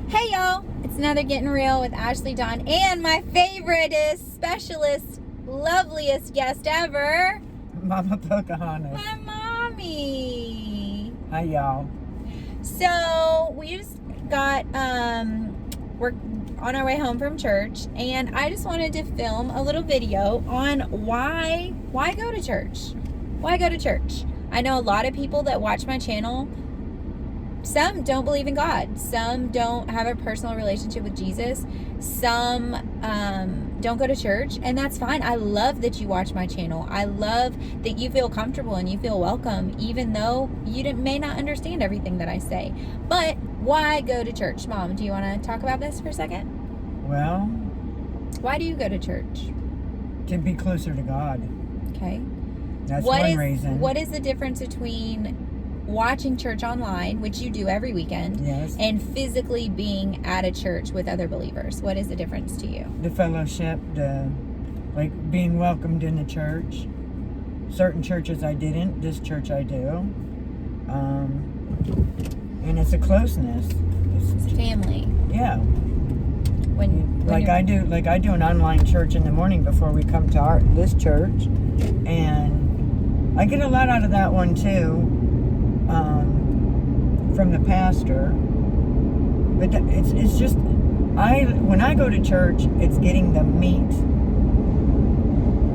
Hey y'all, it's another Gettin Real with Ashleydawn and my favoriteest, specialist, loveliest guest ever, Mama Pocahontas. my mommy. Hi y'all. So we just got we're on our way home from church, and I just wanted to film a little video on why go to church. Why go to church? I know a lot of people that watch my channel. Some don't believe in God. Some don't have a personal relationship with Jesus. Some don't go to church, and that's fine. I love that you watch my channel. I love that you feel comfortable and you feel welcome, even though you may not understand everything that I say. But why go to church? Mom, do you want to talk about this for a second? Well, why do you go to church? to be closer to God. Okay. That's one reason. What is the difference between watching church online, which you do every weekend, Yes. and physically being at a church with other believers? What is the difference to you? The fellowship, like being welcomed in the church. Certain churches I didn't. This church I do. And it's a closeness. It's family. Yeah. When I do an online church in the morning before we come to this church, and I get a lot out of that one too. From the pastor, but it's just when I go to church, it's getting the meat.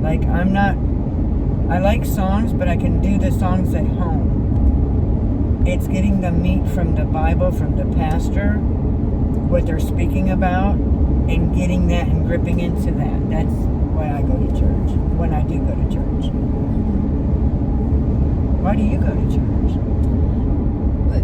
Like I like songs, but I can do the songs at home. It's getting the meat from the Bible, from the pastor, what they're speaking about, and getting that and gripping into that. That's why I go to church, when I do go to church. Why do you go to church?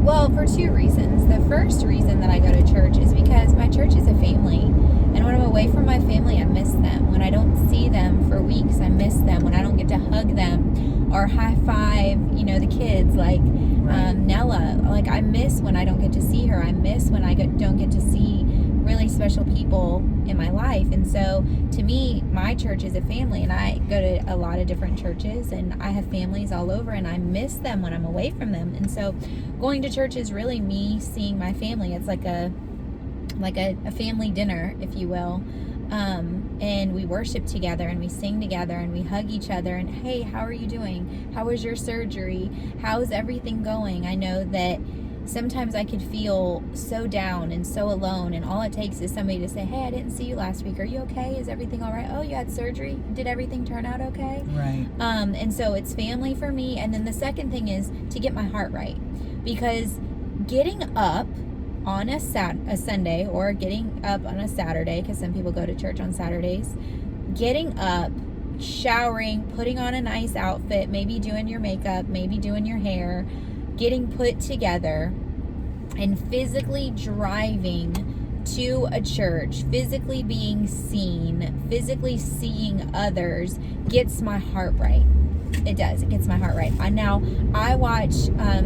Well, for two reasons. The first reason that I go to church is because my church is a family. And when I'm away from my family, I miss them. When I don't see them for weeks, I miss them. When I don't get to hug them or high five, the kids like Nella. Like, I miss when I don't get to see her. I miss when I don't get to see really special people in my life. And so to me, my church is a family, and I go to a lot of different churches, and I have families all over, and I miss them when I'm away from them. And so going to church is really me seeing my family. It's like a family dinner, if you will. And we worship together, and we sing together, and we hug each other, and hey, how are you doing? How was your surgery? How's everything going? I know that sometimes I could feel so down and so alone, and all it takes is somebody to say, hey, I didn't see you last week. Are you okay? Is everything all right? Oh, you had surgery? Did everything turn out okay? Right. And so it's family for me. And then the second thing is to get my heart right, because getting up on a Sunday, or getting up on a Saturday, because some people go to church on Saturdays, getting up, showering, putting on a nice outfit, maybe doing your makeup, maybe doing your hair, getting put together, and physically driving to a church, physically being seen, physically seeing others, gets my heart right. It does. It gets my heart right. I watch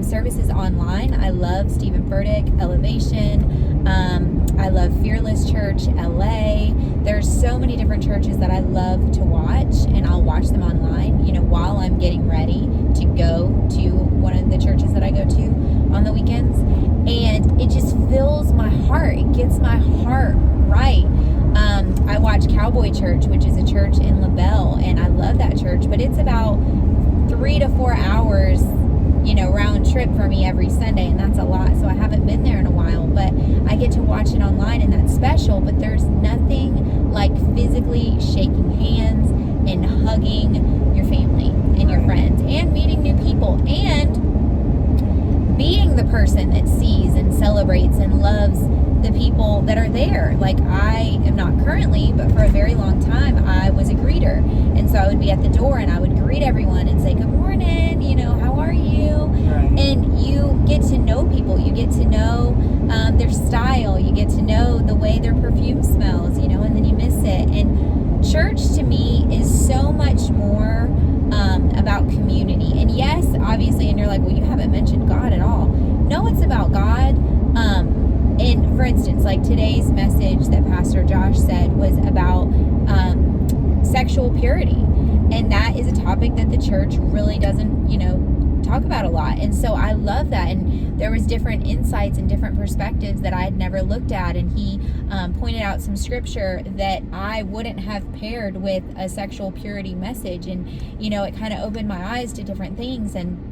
services online. I love Stephen Furtick, Elevation. I love Fearless Church, LA. There's so many different churches that I love to watch, and I'll watch them online, while I'm getting ready to go to one of the churches that I go to on the weekends. And it just fills my heart. It gets my heart right. I watch Cowboy Church, which is a church in LaBelle, and I love that church, but it's about 3 to 4 hours, round trip for me every Sunday, and that's a lot. So I haven't been there in a while, but I get to watch it online, and that's special. But there's nothing like physically shaking hands and hugging your family and your friends, and meeting new people, and being the person that sees and celebrates and loves the people that are there. Like, I am not currently, but for a very long time, I was a greeter. And so I would be at the door, and I would greet everyone and say, good morning, how are you? Right. And you get to know people. You get to know their style. You get to know the way their perfume smells, and then you miss it. And church to me is so much more about community. And yes, obviously, and you're like, well, you haven't mentioned God at all. No, it's about God. And for instance, like today's message that Pastor Josh said was about sexual purity. And that is a topic that the church really doesn't, talk about a lot. And so I love that. And there was different insights and different perspectives that I had never looked at. And he pointed out some scripture that I wouldn't have paired with a sexual purity message. And, you know, it kind of opened my eyes to different things. And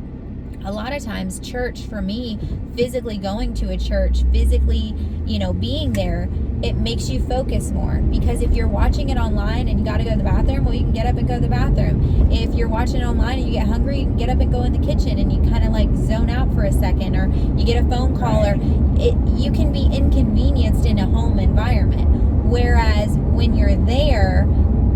a lot of times church for me, physically going to a church, physically, you know, being there, it makes you focus more. Because if you're watching it online and you got to go to the bathroom, well, you can get up and go to the bathroom. If you're watching it online and you get hungry, you can get up and go in the kitchen and you kind of like zone out for a second, or you get a phone call, or you can be inconvenienced in a home environment. Whereas when you're there,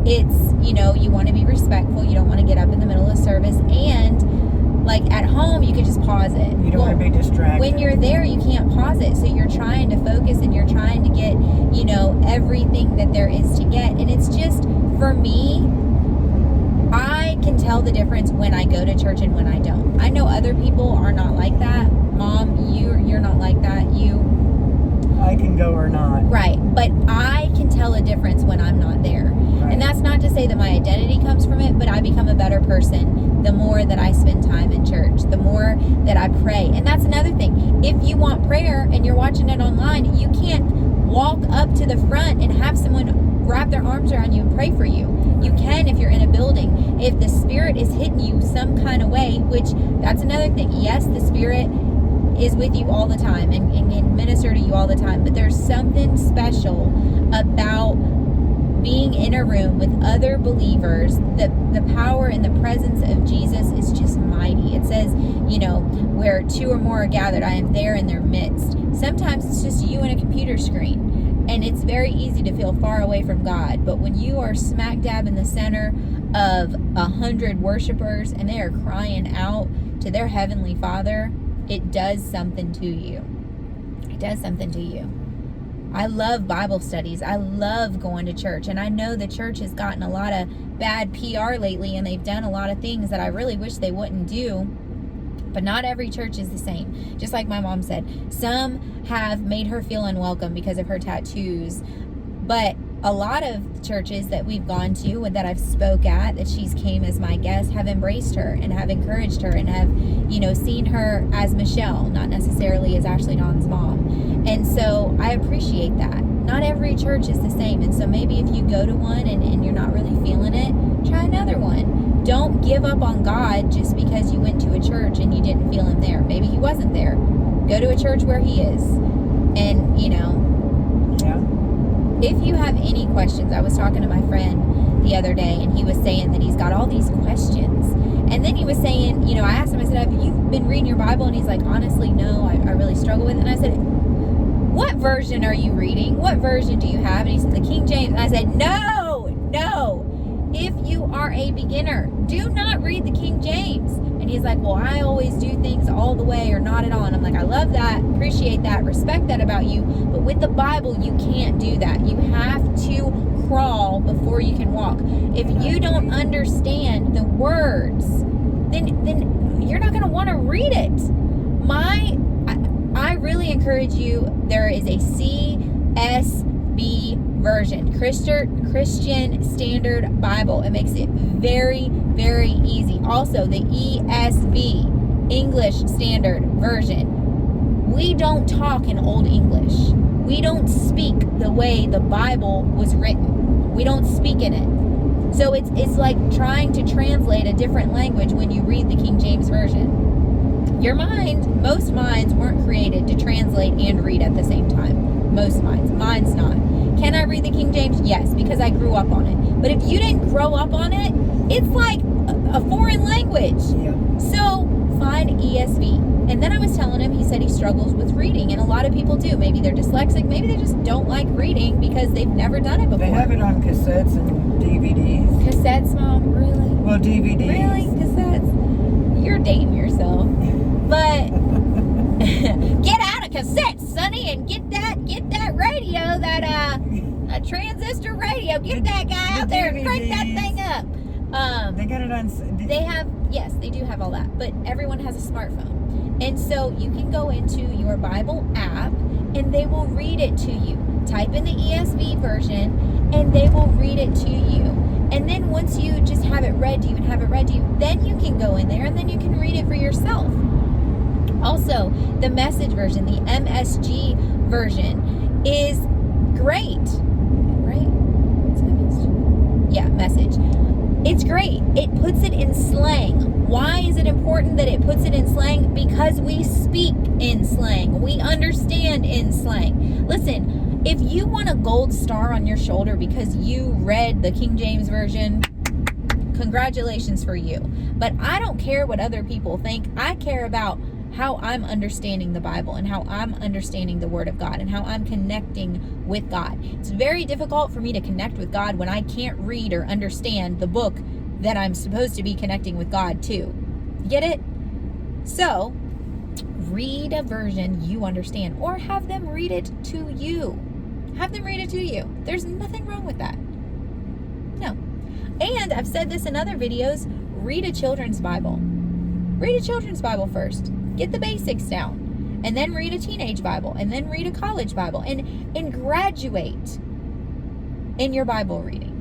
it's, you know, you want to be respectful. You don't want to get up in the middle of service. And like at home, you can just pause it. You don't want to be distracted. When you're there, you can't pause it. So you're trying to focus and you're trying to get, you know, everything that there is to get. And it's just, for me, I can tell the difference when I go to church and when I don't. I know other people are not like that. Mom, you're not like that. I can go or not. Right. But I can tell a difference when I'm not there. Right. And that's not to say that my identity comes from it, but I become a better person the more that I spend time in church, the more that I pray. And that's another thing. If you want prayer and you're watching it online, you can't walk up to the front and have someone wrap their arms around you and pray for you. You can if you're in a building. If the Spirit is hitting you some kind of way, which that's another thing. Yes, the Spirit is with you all the time and can minister to you all the time, but there's something special about being in a room with other believers. The power and the presence of Jesus is just mighty. It says, you know, where two or more are gathered, I am there in their midst. Sometimes it's just you and a computer screen, and it's very easy to feel far away from God. But when you are smack dab in the center of 100 worshipers and they are crying out to their Heavenly Father, it does something to you. It does something to you. I love Bible studies. I love going to church. And I know the church has gotten a lot of bad PR lately, and they've done a lot of things that I really wish they wouldn't do. But not every church is the same. Just like my mom said, some have made her feel unwelcome because of her tattoos. But a lot of churches that we've gone to and that I've spoke at, that she's came as my guest, have embraced her and have encouraged her and have, you know, seen her as Michelle, not necessarily as Ashleydawn's mom. And so I appreciate that. Not every church is the same. And so maybe if you go to one and you're not really feeling it, try another one. Don't give up on God just because you went to a church and you didn't feel him there. Maybe he wasn't there. Go to a church where he is. And, you know, if you have any questions, I was talking to my friend the other day, and he was saying that he's got all these questions. And then he was saying, you know, I asked him, I said, have you been reading your Bible? And he's like, honestly, no, I really struggle with it. And I said, what version are you reading? What version do you have? And he said, the King James. And I said, no. If you are a beginner, do not read the King James. And he's like, well, I always do things all the way or not at all. And I'm like, I love that, appreciate that, respect that about you. But with the Bible, you can't do that. You have to crawl before you can walk. If you don't understand the words, then you're not going to want to read it. I really encourage you, there is a CSB version, Christian Standard Bible. It makes it very, very easy. Also, the ESV, English Standard Version. We don't talk in Old English. We don't speak the way the Bible was written. We don't speak in it. So it's like trying to translate a different language when you read the King James Version. Most minds weren't created to translate and read at the same time. Most minds. Mine's not. Can I read the King James? Yes, because I grew up on it. But if you didn't grow up on it, it's like a foreign language. Yeah. So find ESV. And then I was telling him, he said he struggles with reading, and a lot of people do. Maybe they're dyslexic. Maybe they just don't like reading because they've never done it before. They have it on cassettes and DVDs. Cassettes, Mom? Really? Well, DVDs. Really? Cassettes? You're dating yourself. But get out of cassettes, Sonny, and get that radio, that a transistor radio. Get that guy out there and crank that thing up. They got it on. Yes, they do have all that, but everyone has a smartphone, and so you can go into your Bible app, and they will read it to you. Type in the ESV version, and they will read it to you. And then once you just have it read to you and have it read to you, then you can go in there and then you can read it for yourself. Also, the Message version, the MSG version, is great. Right? What's MSG? Yeah, Message. It's great. It puts it in slang. Why is it important that it puts it in slang? Because we speak in slang. We understand in slang. Listen, if you want a gold star on your shoulder because you read the King James Version, congratulations for you. But I don't care what other people think. I care about how I'm understanding the Bible and how I'm understanding the Word of God and how I'm connecting with God. It's very difficult for me to connect with God when I can't read or understand the book that I'm supposed to be connecting with God to. Get it? So, read a version you understand, or have them read it to you. Have them read it to you. There's nothing wrong with that. No. And I've said this in other videos, read a children's Bible. Read a children's Bible first. Get the basics down. And then read a teenage Bible. And then read a college Bible. And graduate in your Bible reading.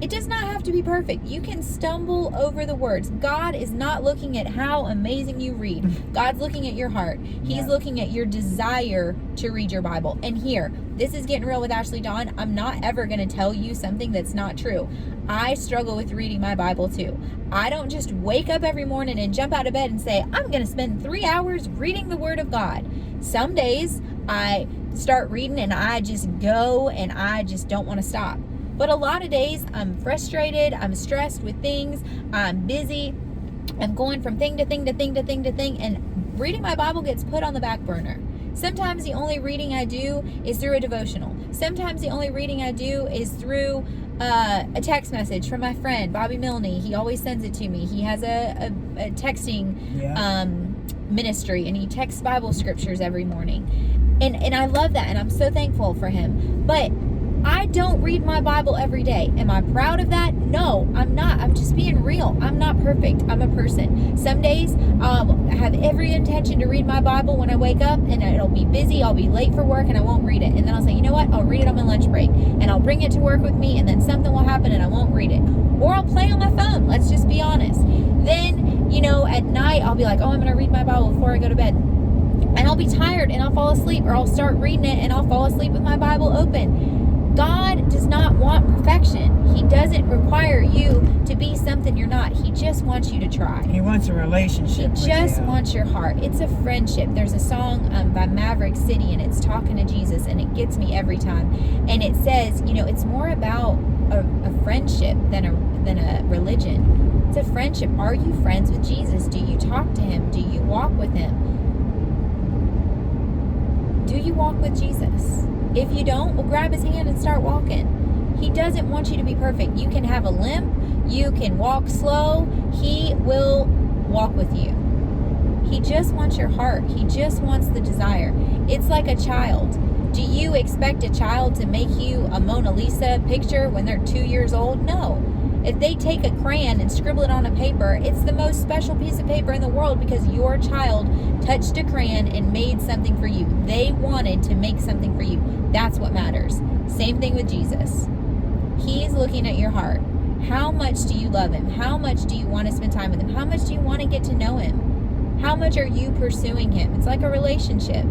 It does not have to be perfect. You can stumble over the words. God is not looking at how amazing you read. God's looking at your heart. He's looking at your desire to read your Bible. And here, this is Getting Real with Ashleydawn. I'm not ever going to tell you something that's not true. I struggle with reading my Bible too. I don't just wake up every morning and jump out of bed and say, I'm going to spend 3 hours reading the Word of God. Some days I start reading and I just go and I just don't want to stop. But a lot of days I'm frustrated, I'm stressed with things, I'm busy, I'm going from thing to thing to thing to thing to thing, and reading my Bible gets put on the back burner. Sometimes the only reading I do is through a devotional. Sometimes the only reading I do is through a text message from my friend, Bobby Milne. He always sends it to me. He has a texting ministry, and he texts Bible scriptures every morning. And I love that, and I'm so thankful for him. But I don't read my Bible every day. Am I proud of that? No, I'm not. I'm just being real. I'm not perfect. I'm a person. Some days I have every intention to read my Bible when I wake up, and it'll be busy. I'll be late for work and I won't read it. And then I'll say, you know what? I'll read it on my lunch break, and I'll bring it to work with me, and then something will happen and I won't read it. Or I'll play on my phone. Let's just be honest. Then, at night I'll be like, oh, I'm going to read my Bible before I go to bed. And I'll be tired and I'll fall asleep, or I'll start reading it and I'll fall asleep with my Bible open. God does not want perfection. He doesn't require you to be something you're not. He just wants you to try. He wants a relationship with you. He just wants your heart. It's a friendship. There's a song by Maverick City, and it's talking to Jesus, and it gets me every time. And it says, it's more about a friendship than a religion. It's a friendship. Are you friends with Jesus? Do you talk to him? Do you walk with him? Do you walk with Jesus? If you don't, well, grab his hand and start walking. He doesn't want you to be perfect. You can have a limp. You can walk slow. He will walk with you. He just wants your heart. He just wants the desire. It's like a child. Do you expect a child to make you a Mona Lisa picture when they're 2 years old? No. If they take a crayon and scribble it on a paper, it's the most special piece of paper in the world because your child touched a crayon and made something for you. They wanted to make something for you. That's what matters. Same thing with Jesus. He's looking at your heart. How much do you love him? How much do you want to spend time with him? How much do you want to get to know him? How much are you pursuing him? It's like a relationship,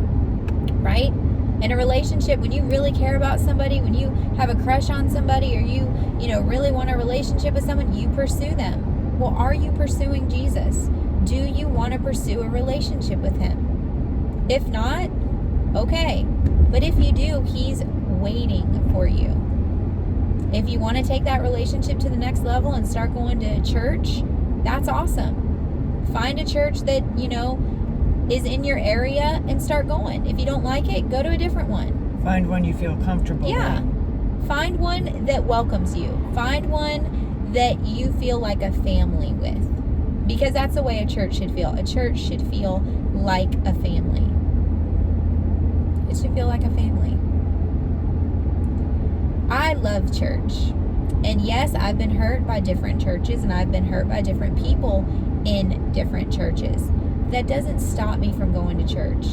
right? In a relationship, when you really care about somebody, when you have a crush on somebody, or you really want a relationship with someone, you pursue them. Well, are you pursuing Jesus? Do you want to pursue a relationship with him? If not, okay. But if you do, he's waiting for you. If you want to take that relationship to the next level and start going to church, that's awesome. Find a church that, is in your area and start going. If you don't like it, go to a different one. Find one you feel comfortable with. Find one that welcomes you. Find one that you feel like a family with. Because that's the way a church should feel. A church should feel like a family. It should feel like a family. I love church. And yes, I've been hurt by different churches, and I've been hurt by different people in different churches. That doesn't stop me from going to church.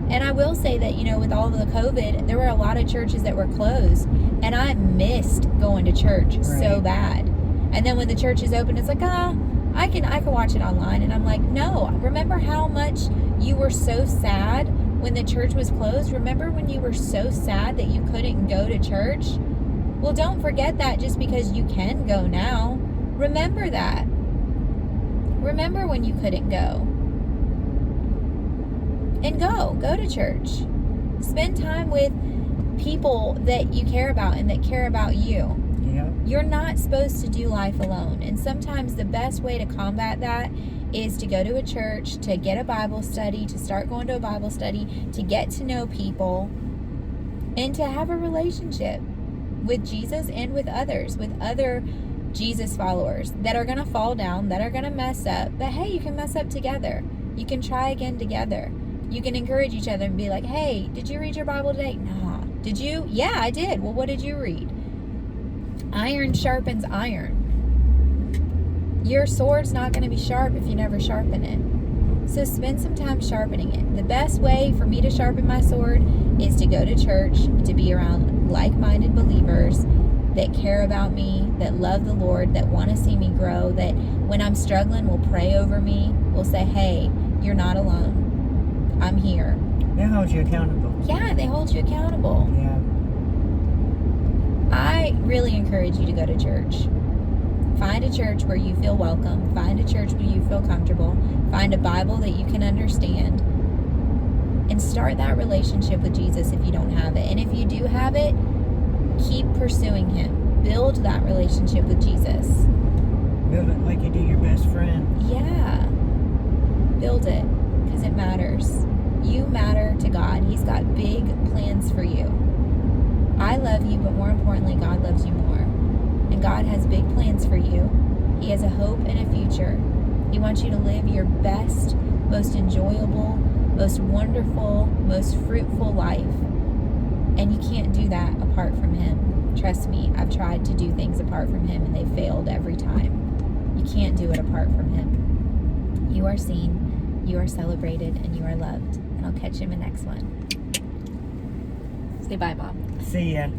And I will say that, with all of the COVID, there were a lot of churches that were closed, and I missed going to church so bad. And then when the church is open, it's like, I can watch it online. And I'm like, no, remember how much you were so sad when the church was closed? Remember when you were so sad that you couldn't go to church? Well, don't forget that just because you can go now. Remember that. Remember when you couldn't go. And go to church. Spend time with people that you care about and that care about you. Yeah. You're not supposed to do life alone. And sometimes the best way to combat that is to go to a church, to get a Bible study, to start going to a Bible study, to get to know people, and to have a relationship with Jesus and with others, with other Jesus followers that are going to fall down, that are going to mess up. But hey, you can mess up together. You can try again together. You can encourage each other and be like, hey, did you read your Bible today? Nah. Did you? Yeah, I did. Well, what did you read? Iron sharpens iron. Your sword's not going to be sharp if you never sharpen it. So spend some time sharpening it. The best way for me to sharpen my sword is to go to church, to be around like-minded believers that care about me, that love the Lord, that want to see me grow, that when I'm struggling will pray over me, will say, hey, you're not alone. I'm here. They hold you accountable. Yeah, they hold you accountable. Yeah. I really encourage you to go to church. Find a church where you feel welcome. Find a church where you feel comfortable. Find a Bible that you can understand. And start that relationship with Jesus if you don't have it. And if you do have it, keep pursuing Him. Build that relationship with Jesus. Build it like you do your best friend. Yeah. Build it. Because it matters. You matter to God. He's got big plans for you. I love you, but more importantly, God loves you more. And God has big plans for you. He has a hope and a future. He wants you to live your best, most enjoyable, most wonderful, most fruitful life. And you can't do that apart from Him. Trust me, I've tried to do things apart from Him and they failed every time. You can't do it apart from Him. You are seen, you are celebrated, and you are loved. And I'll catch you in the next one. Say bye, Mom. See ya.